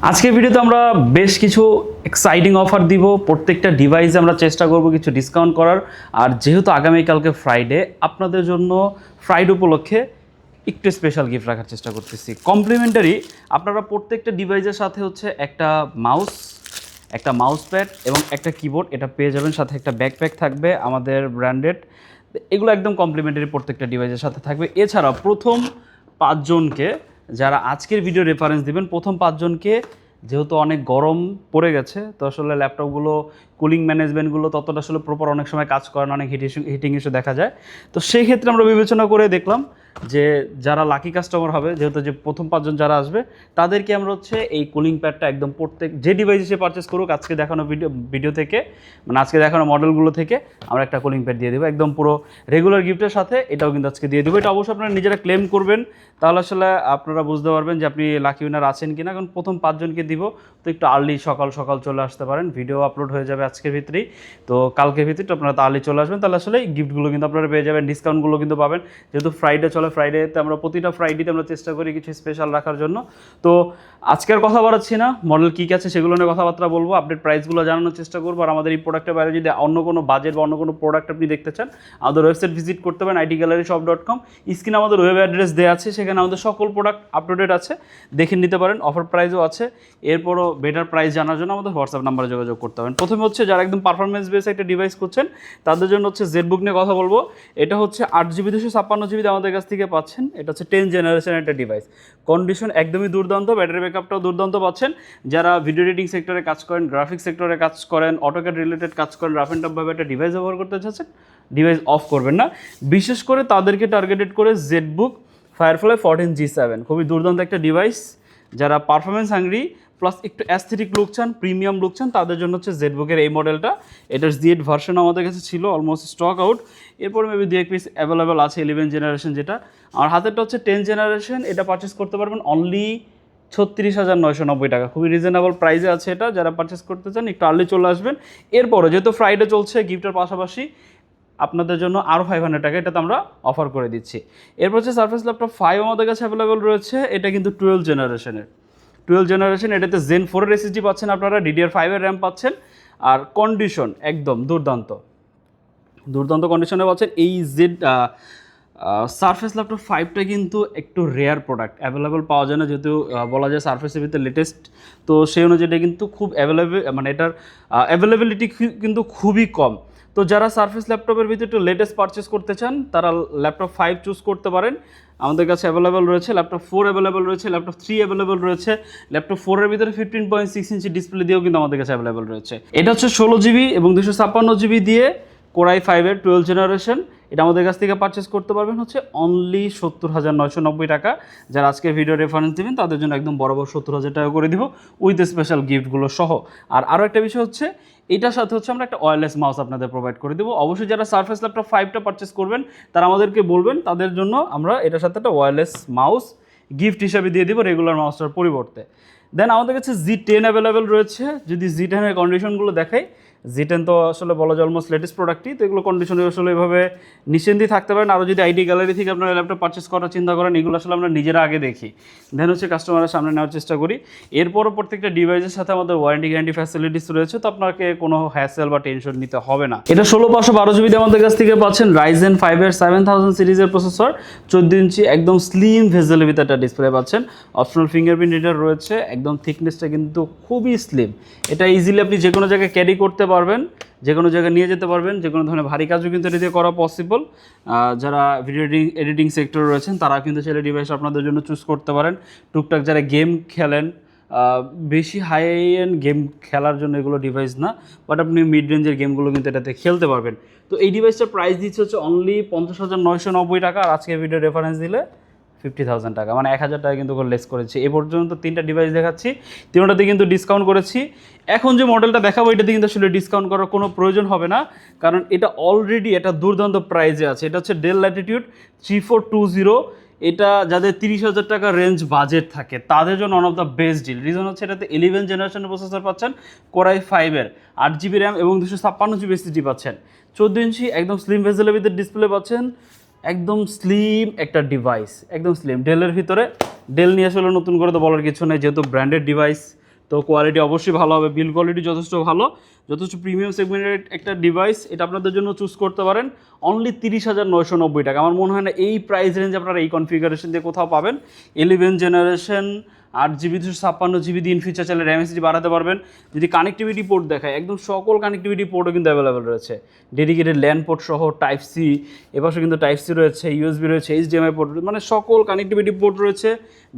আজকের ভিডিওতে আমরা বেশ কিছু এক্সাইটিং অফার দিব। প্রত্যেকটা ডিভাইসে আমরা চেষ্টা করব কিছু ডিসকাউন্ট করার। আর যেহেতু আগামীকালকে ফ্রাইডে, আপনাদের জন্য ফ্রাইডে উপলক্ষে একটু স্পেশাল গিফট রাখার চেষ্টা করতেছি। কমপ্লিমেন্টারি আপনারা প্রত্যেকটা ডিভাইসের সাথে হচ্ছে একটা মাউস প্যাড এবং একটা কিবোর্ড এটা পেয়ে যাবেন, সাথে একটা ব্যাকপ্যাক থাকবে আমাদের ব্র্যান্ডেড। এগুলো একদম কমপ্লিমেন্টারি প্রত্যেকটা ডিভাইসের সাথে থাকবে। এছাড়া প্রথম 5 জনকে যারা আজকের ভিডিও রেফারেন্স দিবেন, প্রথম 5 জনকে, যেহেতু অনেক গরম পড়ে গেছে তো আসলে ল্যাপটপগুলো কুলিং ম্যানেজমেন্টগুলো ততটা আসলে প্রপার অনেক সময় কাজ করে না, অনেক হিটিং ইস্যু দেখা যায়। তো সেই ক্ষেত্রে আমরা বিবেচনা করে দেখলাম যে যারা লাকি কাস্টমার হবে, যেহেতু যে প্রথম 5 জন যারা আসবে তাদেরকে আমরা হচ্ছে এই কুলিং প্যাডটা একদম প্রত্যেক যে ডিভাইস সে পারচেস করুক আজকে দেখানো ভিডিও থেকে, মানে আজকে দেখানো মডেলগুলো থেকে আমরা একটা কুলিং প্যাড দিয়ে দেবো একদম পুরো রেগুলার গিফটের সাথে। এটাও কিন্তু আজকে দিয়ে দেবো। এটা অবশ্যই আপনারা নিজেরা ক্লেম করবেন, তাহলে আসলে আপনারা বুঝতে পারবেন যে আপনি লাকি উইনার আছেন কিনা। কারণ প্রথম 5 জনকে দিব, তো একটু আর্লি সকাল চলে আসতে পারেন। ভিডিও আপলোড হয়ে যাবে আজকের ভিতরেই, তো কালকের ভিতরে আপনারা আর্লি চলে আসবেন, তাহলে আসলে গিফটগুলো কিন্তু আপনারা পেয়ে যাবেন, ডিসকাউন্টগুলো কিন্তু পাবেন। যেহেতু ফ্রাইডে চলে, ফ্রাইডেতে আমরা প্রতিটা ফ্রাইডেতে আমরা চেষ্টা করি কিছু স্পেশাল রাখার জন্য। তো আজকের কথা বাড়াচ্ছি না, মডেল কী আছে সেগুলো নিয়ে কথাবার্তা বলবো, আপডেট প্রাইসগুলো জানানোর চেষ্টা করবো। আর আমাদের এই প্রোডাক্টের বাইরে যদি অন্য কোনো বাজেট বা অন্য কোনো প্রোডাক্ট আপনি দেখতে চান, আমাদের ওয়েবসাইট ভিজিট করতে পারেন itgalleryshop.com। স্ক্রিনে আমাদের ওয়েব অ্যাড্রেস দেওয়া আছে, সেখানে আমাদের সকল প্রোডাক্ট আপডেটেড আছে, দেখে নিতে পারেন। অফার প্রাইসও আছে। এরপরও বেটার প্রাইস জানার জন্য আমাদের হোয়াটসঅ্যাপ নাম্বারে যোগাযোগ করতে পারেন। প্রথমে হচ্ছে যারা একদম পারফরমেন্স বেস একটা ডিভাইস করছেন তাদের জন্য হচ্ছে জেটবুক নিয়ে কথা বলবো। এটা হচ্ছে 8GB 256GB আমাদের কাছ থেকে পাচ্ছেন। এটা হচ্ছে 10th জেনারেশন একটা ডিভাইস। কন্ডিশন একদমই দুর্দান্ত, ব্যাটারি ব্যাকআপটাও দুর্দান্ত পাচ্ছেন। যারা ভিডিও এডিটিং সেক্টরে কাজ করেন, গ্রাফিক্স সেক্টরে কাজ করেন, অটোক্যাড রিলেটেড কাজ করেন, রাফ অ্যান্ড টাফভাবে একটা ডিভাইস ব্যবহার করতে চাচ্ছেন, ডিভাইস অফ করবেন না। বিশেষ করে তাদেরকে টার্গেটেড করে জেটবুক ফায়ারফ্লাই 14G7 খুবই দুর্দান্ত একটা ডিভাইস। যারা পারফরমেন্স হাংরি প্লাস একটু অ্যাস্থেটিক লুক চান, প্রিমিয়াম লুক চান, তাদের জন্য হচ্ছে জেটবুকের এই মডেলটা। এটার Z ভার্সন আমাদের কাছে ছিল, অলমোস্ট স্টক আউট। এরপর মেবি 2-1 পিস অ্যাভেলেবেল আছে 11 জেনারেশন, যেটা আমার হাতেরটা হচ্ছে 10 জেনারেশন। এটা পারচেস করতে পারবেন অনলি 36,990 টাকা, খুবই রিজনেবল প্রাইসে আছে এটা। যারা পারচেস করতে চান একটু আর্লি চলে আসবেন। এরপরে যেহেতু ফ্রাইডে চলছে, গিফটের পাশাপাশি আপনাদের জন্য আরও 500 টাকা এটাতে আমরা অফার করে দিচ্ছি। এরপর হচ্ছে সারফেস ল্যাপটপ 5 আমাদের কাছে অ্যাভেলেবেল রয়েছে। এটা কিন্তু 12 জেনারেশন। এটাতে Zen 4 এর SSD পাচ্ছেন আপনারা, DDR5 এর র্যাম পাচ্ছেন। আর কন্ডিশন একদম দুর্দান্ত কন্ডিশনে পাচ্ছেন। এই সারফেস ল্যাপটপ 5টা কিন্তু একটু রেয়ার প্রোডাক্ট, অ্যাভেলেবেল পাওয়া যায় না, যেহেতু বলা যায় সারফেসের ভিতরে লেটেস্ট, তো সেই অনুযায়ী এটা কিন্তু খুব অ্যাভেলেবেল, মানে এটার অ্যাভেলেবিলিটি কিন্তু খুবই কম। তো যারা সারফেস ল্যাপটপের ভিতরে একটু লেটেস্ট পারচেস করতে চান তারা ল্যাপটপ 5 চুজ করতে পারেন। আমাদের কাছে অ্যাভেলেবেল রয়েছে। ল্যাপটপ 4 অ্যাভেলেবেল রয়েছে, ল্যাপটপ 3 অ্যাভেলেবেল রয়েছে। ল্যাপটপ 4 এর ভিতরে 15.6 ইঞ্চি ডিসপ্লে দিয়েও কিন্তু আমাদের কাছে অ্যাভেলেবেল রয়েছে। এটা হচ্ছে 16GB এবং 256GB দিয়ে কোরাই 5 এর 12 জেনারেশন। এটা আমাদের কাছ থেকে পারচেস করতে পারবেন হচ্ছে অনলি 70,990 টাকা। যারা আজকে ভিডিও রেফারেন্স দেবেন তাদের জন্য একদম বরাবর 70,000 টাকা করে দিব উইথ স্পেশাল গিফটগুলো সহ। আর আরও একটা বিষয় হচ্ছে, এটার সাথে হচ্ছে আমরা একটা ওয়্যারলেস মাউস আপনাদের প্রোভাইড করে দেবো। অবশ্যই যারা সারফেস ল্যাপটপ 5টা পারচেস করবেন তারা আমাদেরকে বলবেন, তাদের জন্য আমরা এটার সাথে একটা ওয়্যারলেস মাউস গিফট হিসাবে দিয়ে দিব রেগুলার মাউসটার পরিবর্তে। দেন আমাদের কাছে Z10 অ্যাভেলেবেল রয়েছে। যদি Z10 এর কন্ডিশনগুলো দেখাই, Z10 তো আসলে বলা যায় অলমোস্ট লেটেস্ট প্রোডাক্টই, তো এগুলো কন্ডিশনে আসলে এভাবে নিশ্চিন্তেই থাকতে পারেন। আরও যদি আইডি গ্যালারি থেকে আপনারা ল্যাপটপ পারচেস করার চিন্তা করেন, এগুলো আসলে আমরা নিজেরা আগে দেখি, দেন হচ্ছে কাস্টমারের সামনে নেওয়ার চেষ্টা করি। এরপরও প্রত্যেকটা ডিভাইসের সাথে আমাদের ওয়ারেন্টি গ্যারান্টি ফ্যাসিলিটিস রয়েছে, তো আপনাকে কোনো হ্যাসেল বা টেনশন নিতে হবে না। এটা 16/512GB আমাদের কাছ থেকে পাচ্ছেন। Ryzen 5 এর 7000 সিরিজের প্রসেসর, 14 ইঞ্চি একদম স্লিম ভেজেলের ভিতরে একটা ডিসপ্লে পাচ্ছেন। অপশনাল ফিঙ্গারপ্রিন্ট রিডার রয়েছে, একদম থিকনেসটা কিন্তু খুবই স্লিম। এটা ইজিলি আপনি যে কোনো জায়গায় ক্যারি করতে পারবেন, যে কোনো জায়গায় নিয়ে যেতে পারবেন, যে কোনো ধরনের ভারী কাজও কিন্তু এটা দিয়ে করা পসিবল। যারা ভিডিও এডিটিং সেক্টরে রয়েছেন তারা কিন্তু ছেলে ডিভাইস আপনাদের জন্য চুজ করতে পারেন। টুকটাক যারা গেম খেলেন, বেশি হাই এন্ড গেম খেলার জন্য এগুলো ডিভাইস না, বাট আপনি মিড রেঞ্জের গেমগুলো কিন্তু এটাতে খেলতে পারবেন। তো এই ডিভাইসটার প্রাইস দিচ্ছে হচ্ছে অনলি 50,990 টাকা। আর আজকে ভিডিও রেফারেন্স দিলে 50,000 টাকা, মানে 1,000 টাকা কিন্তু লেস করেছি। এ পর্যন্ত 3টা ডিভাইস দেখাচ্ছি, 3টাতে কিন্তু ডিসকাউন্ট করেছি। এখন যে মডেলটা দেখাবো এটাতে কিন্তু আসলে ডিসকাউন্ট করার কোনো প্রয়োজন হবে না, কারণ এটা অলরেডি একটা দুর্দান্ত প্রাইসে আছে। এটা হচ্ছে ডেল ল্যাটিটিউড 3420। এটা যাদের 30,000 টাকা রেঞ্জ বাজেট থাকে তাদের জন্য one of the best deal. Reason হচ্ছে এটাতে 11 জেনারেশনের প্রসেসর পাচ্ছেন, কোরাই 5 এর 8GB র্যাম এবং 256GB SSD পাচ্ছেন। 14 ইঞ্চি একদম স্লিম ভেজেলের ভিতরে ডিসপ্লে পাচ্ছেন। একদম স্লিম একটা ডিভাইস, একদম স্লিম। ডেলের ভিতরে, ডেল নিয়ে আসলে নতুন করে তো বলার কিছু নেই, যেহেতু ব্র্যান্ডেড ডিভাইস তো কোয়ালিটি অবশ্যই ভালো হবে, বিল কোয়ালিটি যথেষ্ট ভালো, যথেষ্ট প্রিমিয়াম সেগমেন্টের একটা ডিভাইস। এটা আপনাদের জন্য চুজ করতে পারেন অনলি 30,990 টাকা। আমার মনে হয় না এই প্রাইস রেঞ্জে আপনারা এই কনফিগারেশন দিয়ে কোথাও পাবেন। 11 জেনারেশন 8GB 256GB দিয়ে ইন ফিচার চাইলে র্যাম এসএসডি বাড়াতে পারবেন। যদি কানেক্টিভিটি পোর্ট দেখায়, একদম সকল কানেক্টিভিটি পোর্টও কিন্তু অ্যাভেলেবেল রয়েছে, ডেডিকেটেড ল্যান পোর্ট সহ, টাইপ সি, এপাশে কিন্তু টাইপ সি রয়েছে, ইউএসবি রয়েছে, এইচডিএমআই পোর্ট, মানে সকল কানেক্টিভিটি পোর্ট রয়েছে।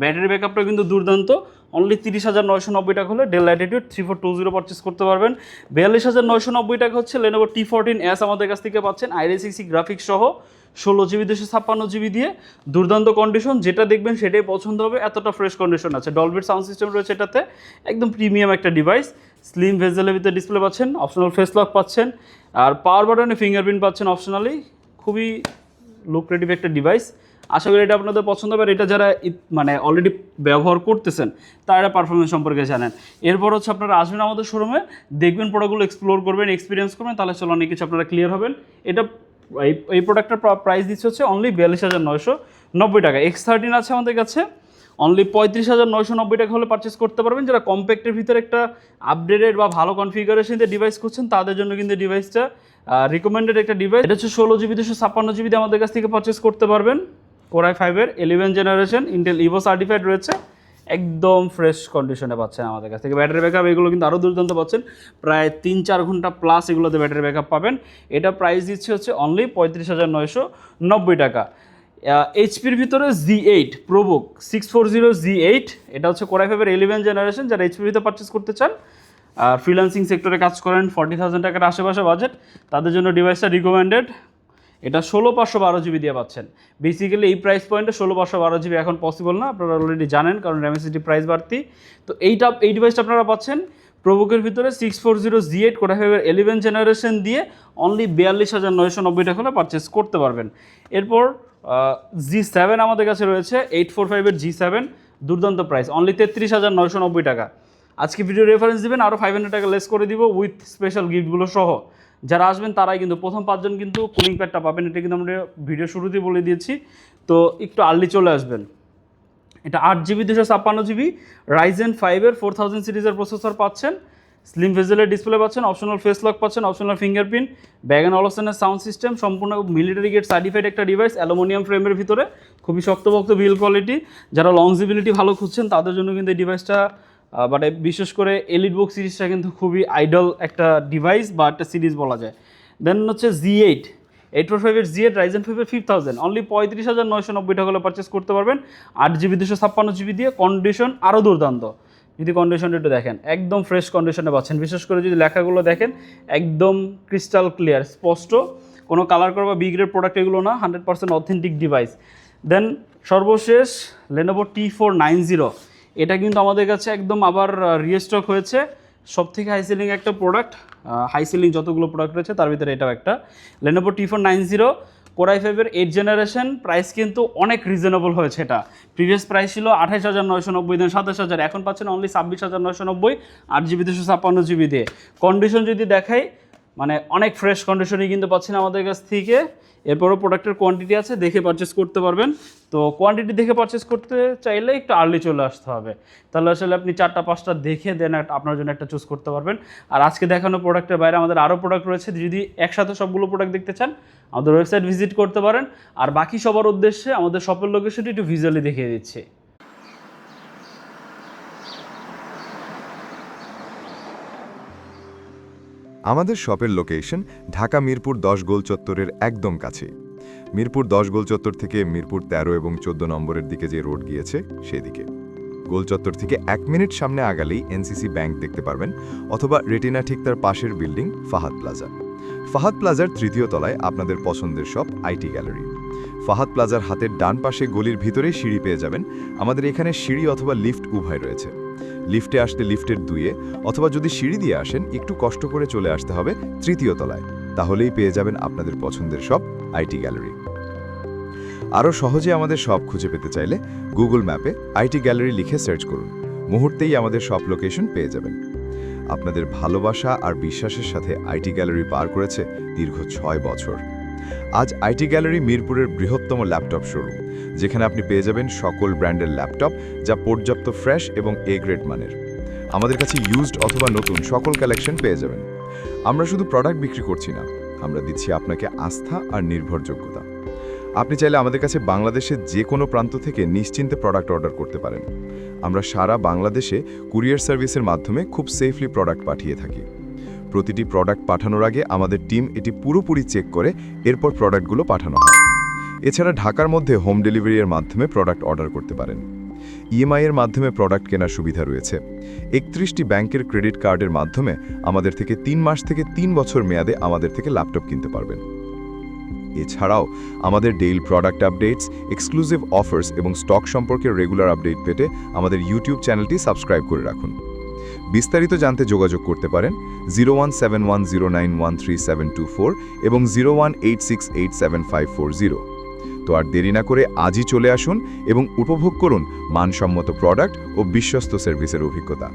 ব্যাটারি ব্যাকআপটা কিন্তু দুর্দান্ত। অনলি 30,990 টাকা হলে ডেল ল্যাটিটিউড 3420 পারচেস করতে পারবেন। 42,990 টাকা হচ্ছে লেনোভো T14S আমাদের কাছ থেকে পাচ্ছেন আইরিস গ্রাফিক্স সহ, 16GB 256GB দিয়ে, দুর্দান্ত কন্ডিশন। যেটা দেখবেন সেটাই পছন্দ হবে, এতটা ফ্রেশ কন্ডিশন আছে। ডলবির সাউন্ড সিস্টেম রয়েছে এটাতে, একদম প্রিমিয়াম একটা ডিভাইস। স্লিম ভেজেলের ভিতরে ডিসপ্লে পাচ্ছেন, অপশনাল ফেস লক পাচ্ছেন, আর পাওয়ার বাটনে ফিঙ্গারপ্রিন্ট পাচ্ছেন অপশনালি। খুবই লুক্রেটিভ একটা ডিভাইস। আশা করি এটা আপনাদের পছন্দ হবে। এটা যারা মানে অলরেডি ব্যবহার করতেছেন তারা পারফরমেন্স সম্পর্কে জানেন। এরপর হচ্ছে আপনারা আসবেন আমাদের শোরুমে, দেখবেন প্রোডাক্টগুলো এক্সপ্লোর করবেন, এক্সপিরিয়েন্স করবেন, তাহলে চলো অনেক কিছু আপনারা ক্লিয়ার হবেন। এটা এই প্রোডাক্টের প্রাইস দিচ্ছে হচ্ছে অনলি 42,990 টাকা। X13 আছে আমাদের কাছে, অনলি 35,990 টাকা হলে পারচেস করতে পারবেন। যারা কম্প্যাক্টের ভিতরে একটা আপডেটেড বা ভালো কনফিগারেশন দিয়ে ডিভাইস করছেন তাদের জন্য কিন্তু ডিভাইসটা রিকমেন্ডেড একটা ডিভাইস। এটা হচ্ছে 16GB 256GB দিয়ে আমাদের কাছ থেকে পারচেস করতে পারবেন। Core i5-এর 11 generation Intel Ivo certified রয়েছে, একদম ফ্রেশ কন্ডিশনে পাচ্ছেন আমাদের কাছ থেকে। ব্যাটারি ব্যাকআপ এগুলো কিন্তু আরও দুর্দান্ত পাচ্ছেন, প্রায় 3-4 ঘন্টা প্লাস এগুলোতে ব্যাটারি ব্যাকআপ পাবেন। এটা প্রাইস দিচ্ছে হচ্ছে অনলি 35,990 টাকা। এইচপির ভিতরে Z8 প্রোবুক 640Z8, এটা হচ্ছে Core i5-এর 11 জেনারেশন। যারা এইচপির ভিতরে পারচেস করতে চান আর ফ্রিল্যান্সিং সেক্টরে কাজ করেন, 40,000 টাকার আশেপাশে বাজেট, তাদের জন্য ডিভাইসটা রিকমেন্ডেড। এটা 16/512GB দিয়ে পাচ্ছেন। বেসিক্যালি এই প্রাইস পয়েন্টে 16/512GB এখন পসিবল না, আপনারা অলরেডি জানেন, কারণ র্যাম এসএসডি প্রাইস বাড়তি। তো এই ডিভাইসটা আপনারা পাচ্ছেন প্রোবুকের ভিতরে 640Z8 Core i5-এর 11 জেনারেশন দিয়ে অনলি 42,990 টাকা হলে পারচেস করতে পারবেন। এরপর G7 আমাদের কাছে রয়েছে, 845-এর G7, দুর্দান্ত প্রাইস, অনলি 33,990 টাকা। আজকে ভিডিও রেফারেন্স দিবেন, আরও 500 টাকা লেস করে দিব উইথ স্পেশাল গিফটগুলো সহ। যারা আসবেন তারাই কিন্তু প্রথম 5 জন কিন্তু কুলিং প্যাডটা পাবেন। এটা কিন্তু আমরা ভিডিও শুরুতেই বলে দিয়েছি, তো একটু আর্লি চলে আসবেন। এটা 8GB 256GB Ryzen 5-এর 4000 সিরিজের প্রসেসর পাচ্ছেন, স্লিম ভেজেলের ডিসপ্লে পাচ্ছেন, অপশনাল ফেস লক পাচ্ছেন, অপশনাল ফিঙ্গারপ্রিন্ট, ব্যাগ অ্যান্ড অলসনের সাউন্ড সিস্টেম, সম্পূর্ণ মিলিটারি গেট সার্টিফাইড একটা ডিভাইস, অ্যালুমিনিয়াম ফ্রেমের ভিতরে, খুবই শক্তপোক্ত বিল কোয়ালিটি। যারা লংজিবিলিটি ভালো খুঁজছেন তাদের জন্য কিন্তু এই ডিভাইসটা, মানে বিশেষ করে এলিট বুক সিরিজটা কিন্তু খুবই আইডল একটা ডিভাইস বা একটা সিরিজ বলা যায়। দেন হচ্ছে Z8 845-এর Z8 Ryzen 5-এর 5000, অনলি 35,990 টাকা হলে পারচেস করতে পারবেন। 8GB 256GB দিয়ে, কন্ডিশন আরও দুর্দান্ত। যদি কন্ডিশনটা একটু দেখেন, একদম ফ্রেশ কন্ডিশনে পাচ্ছেন। বিশেষ করে যদি লেখাগুলো দেখেন, একদম ক্রিস্টাল ক্লিয়ার, স্পষ্ট, কোনো কালার করা বা বি গ্রেড প্রোডাক্ট এগুলো না, 100% অথেন্টিক ডিভাইস। দেন সর্বশেষ Lenovo T490, এটা কিন্তু আমাদের কাছে একদম আবার রিস্টক হয়েছে, সব থেকে হাই সেলিং একটা প্রোডাক্ট। হাই সেলিং যতগুলো প্রোডাক্ট রয়েছে তার ভিতরে এটাও একটা। Lenovo T490 Core i5-এর 8 generation, price কিন্তু অনেক রিজনেবল হয়েছে। এটা প্রিভিয়াস প্রাইস ছিল 28,990, দেন 27,000, এখন পাচ্ছেন অনলি 26,990 8GB 256GB দিয়ে। কন্ডিশন যদি দেখাই, মানে অনেক ফ্রেশ কন্ডিশনই কিন্তু পাচ্ছেন আমাদের কাছ থেকে। এরপরও প্রোডাক্টের কোয়ান্টিটি আছে, দেখে পারচেস করতে পারবেন। তো কোয়ান্টিটি দেখে পারচেস করতে চাইলে একটু আর্লি চলে আসতে হবে, তাহলে আসলে আপনি 4-5টা দেখে দেন আপনার জন্য একটা চুজ করতে পারবেন। আর আজকে দেখানো প্রোডাক্টের বাইরে আমাদের আরও প্রোডাক্ট রয়েছে, যদি একসাথে সবগুলো প্রোডাক্ট দেখতে চান আমাদের ওয়েবসাইট ভিজিট করতে পারেন। আর বাকি সবার উদ্দেশ্যে আমাদের শপের লোকেশনটি একটু ভিজুয়ালি দেখিয়ে দিচ্ছি। আমাদের শপের লোকেশন ঢাকা মিরপুর 10 গোল চত্বরের একদম কাছে। মিরপুর 10 গোল চত্বর থেকে মিরপুর 13 এবং 14 নম্বরের দিকে যে রোড গিয়েছে সেদিকে। গোল চত্বর থেকে 1 মিনিট সামনে আগালেই এনসিসি ব্যাংক দেখতে পারবেন, অথবা রেটিনা ঠিক তার পাশের বিল্ডিং ফাহাদ প্লাজা। ফাহাদ প্লাজার 3য় তলায় আপনাদের পছন্দের শপ আইটি গ্যালারি। ফাহাদ প্লাজার হাতের ডান পাশে গলির ভিতরে সিঁড়ি পেয়ে যাবেন। আমাদের এখানে সিঁড়ি অথবা লিফট উভয় রয়েছে। লিফটে আসতে লিফটের 2-এ, অথবা যদি সিঁড়ি দিয়ে আসেন একটু কষ্ট করে চলে আসতে হবে 3য় তলায়, তাহলেই পেয়ে যাবেন আপনাদের পছন্দের শপ আইটি গ্যালারি। আরও সহজে আমাদের শপ খুঁজে পেতে চাইলে গুগল ম্যাপে আইটি গ্যালারি লিখে সার্চ করুন, মুহূর্তেই আমাদের শপ লোকেশন পেয়ে যাবেন। আপনাদের ভালোবাসা আর বিশ্বাসের সাথে আইটি গ্যালারি পার করেছে দীর্ঘ 6 বছর। আজ আইটি গ্যালারি মিরপুরের বৃহত্তম ল্যাপটপ শোরুম, যেখানে আপনি পেয়ে যাবেন সকল ব্র্যান্ডের ল্যাপটপ, যা পর্যাপ্ত ফ্রেশ এবং এ গ্রেড মানের। আমাদের কাছে ইউজড অথবা নতুন সকল কালেকশন পেয়ে যাবেন। আমরা শুধু প্রোডাক্ট বিক্রি করছি না, আমরা দিচ্ছি আপনাকে আস্থা আর নির্ভরযোগ্যতা। আপনি চাইলে আমাদের কাছে বাংলাদেশের যে কোনো প্রান্ত থেকে নিশ্চিন্তে প্রোডাক্ট অর্ডার করতে পারেন। আমরা সারা বাংলাদেশে কুরিয়ার সার্ভিসের মাধ্যমে খুব সেফলি প্রোডাক্ট পাঠিয়ে থাকি। প্রতিটি প্রোডাক্ট পাঠানোর আগে আমাদের টিম এটি পুরোপুরি চেক করে এরপর প্রোডাক্টগুলো পাঠানো হয়। এছাড়া ঢাকার মধ্যে হোম ডেলিভারির মাধ্যমে প্রোডাক্ট অর্ডার করতে পারেন। ইএমআই এর মাধ্যমে প্রোডাক্ট কেনার সুবিধা রয়েছে। 31টি ব্যাংকের ক্রেডিট কার্ডের মাধ্যমে আমাদের থেকে 3 মাস থেকে 3 বছর মেয়াদে আমাদের থেকে ল্যাপটপ কিনতে পারবেন। এছাড়াও আমাদের daily product updates, exclusive offers এবং স্টক সম্পর্কে রেগুলার আপডেট পেতে আমাদের ইউটিউব চ্যানেলটি সাবস্ক্রাইব করে রাখুন। বিস্তারিত জানতে যোগাযোগ করতে পারেন 0171091374 এবং 0186875540। তো আর দেরি না করে আজই চলে আসুন এবং উপভোগ করুন মানসম্মত প্রোডাক্ট ও বিশ্বস্ত সার্ভিসের অভিজ্ঞতা।